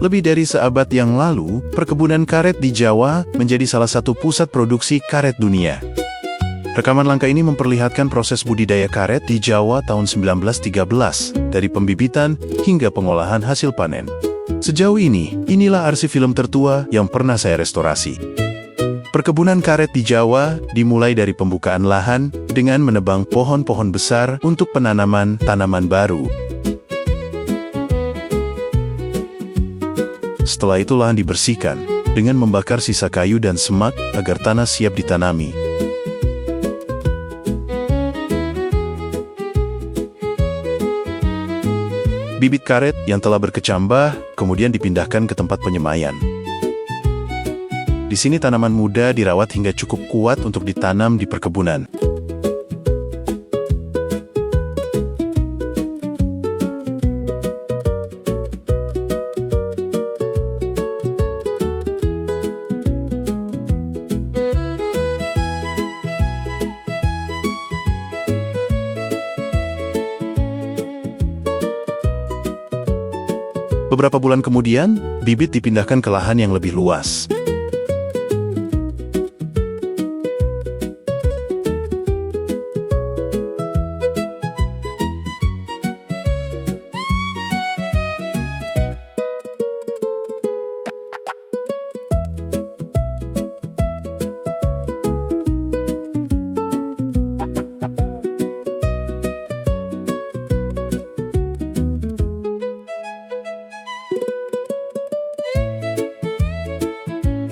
Lebih dari seabad yang lalu, perkebunan karet di Jawa menjadi salah satu pusat produksi karet dunia. Rekaman langka ini memperlihatkan proses budidaya karet di Jawa tahun 1913, dari pembibitan hingga pengolahan hasil panen. Sejauh ini, inilah arsip film tertua yang pernah saya restorasi. Perkebunan karet di Jawa dimulai dari pembukaan lahan dengan menebang pohon-pohon besar untuk penanaman tanaman baru. Setelah itu lahan dibersihkan dengan membakar sisa kayu dan semak agar tanah siap ditanami. Bibit karet yang telah berkecambah kemudian dipindahkan ke tempat penyemaian. Di sini tanaman muda dirawat hingga cukup kuat untuk ditanam di perkebunan. Beberapa bulan kemudian, bibit dipindahkan ke lahan yang lebih luas.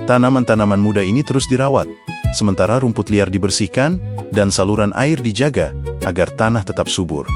Tanaman-tanaman muda ini terus dirawat, sementara rumput liar dibersihkan dan saluran air dijaga agar tanah tetap subur.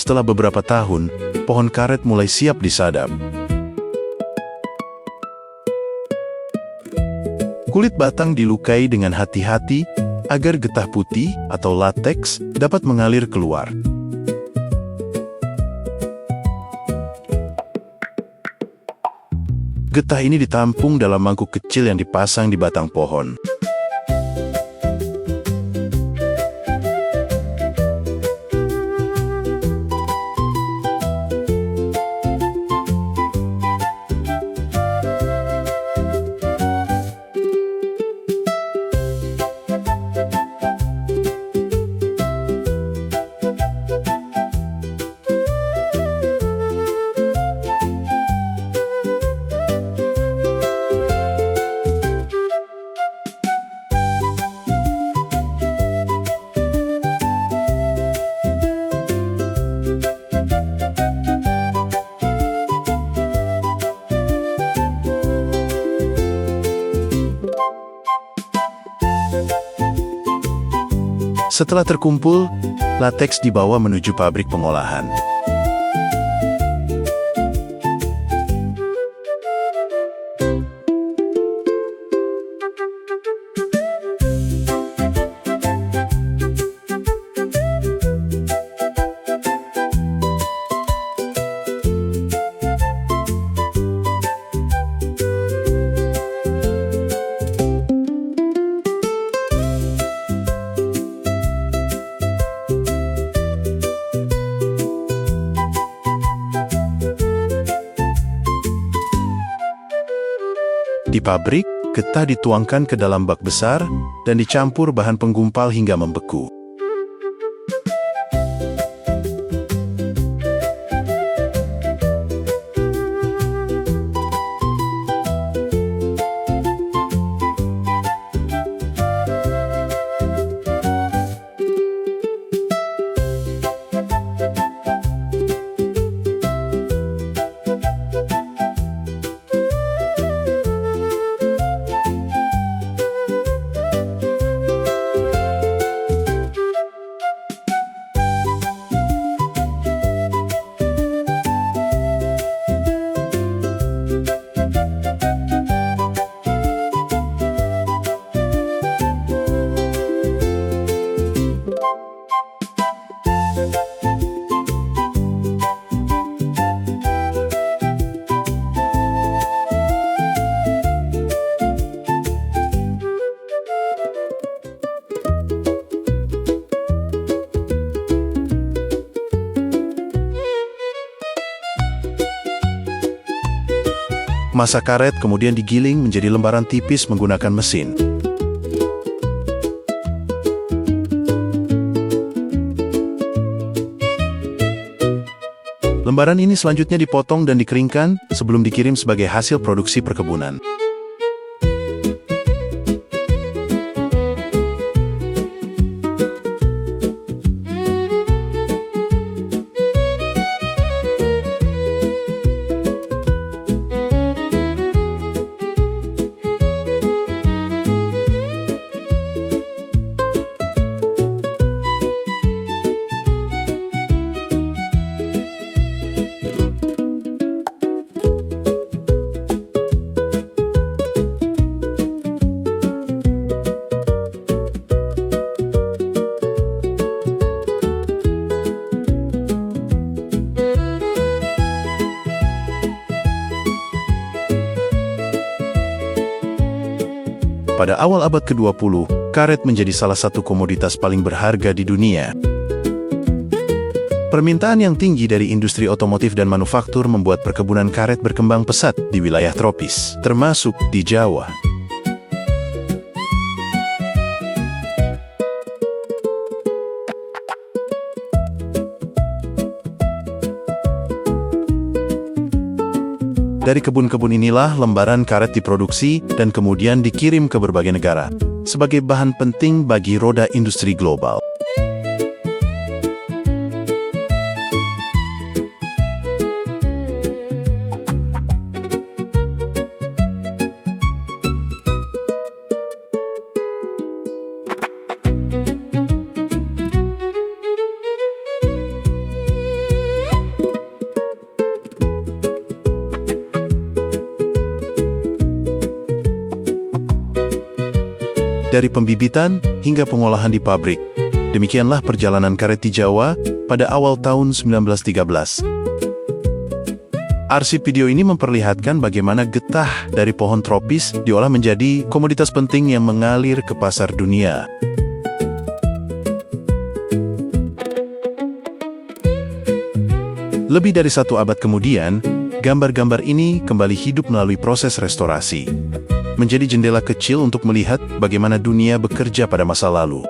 Setelah beberapa tahun, pohon karet mulai siap disadap. Kulit batang dilukai dengan hati-hati agar getah putih atau lateks dapat mengalir keluar. Getah ini ditampung dalam mangkuk kecil yang dipasang di batang pohon. Setelah terkumpul, lateks dibawa menuju pabrik pengolahan. Di pabrik, getah dituangkan ke dalam bak besar dan dicampur bahan penggumpal hingga membeku. Massa karet kemudian digiling menjadi lembaran tipis menggunakan mesin. Lembaran ini selanjutnya dipotong dan dikeringkan sebelum dikirim sebagai hasil produksi perkebunan. Pada awal abad ke-20, karet menjadi salah satu komoditas paling berharga di dunia. Permintaan yang tinggi dari industri otomotif dan manufaktur membuat perkebunan karet berkembang pesat di wilayah tropis, termasuk di Jawa. Dari kebun-kebun inilah lembaran karet diproduksi dan kemudian dikirim ke berbagai negara sebagai bahan penting bagi roda industri global. Dari pembibitan hingga pengolahan di pabrik. Demikianlah perjalanan karet di Jawa pada awal tahun 1913. Arsip video ini memperlihatkan bagaimana getah dari pohon tropis diolah menjadi komoditas penting yang mengalir ke pasar dunia. Lebih dari 1 abad kemudian, gambar-gambar ini kembali hidup melalui proses restorasi. Menjadi jendela kecil untuk melihat bagaimana dunia bekerja pada masa lalu.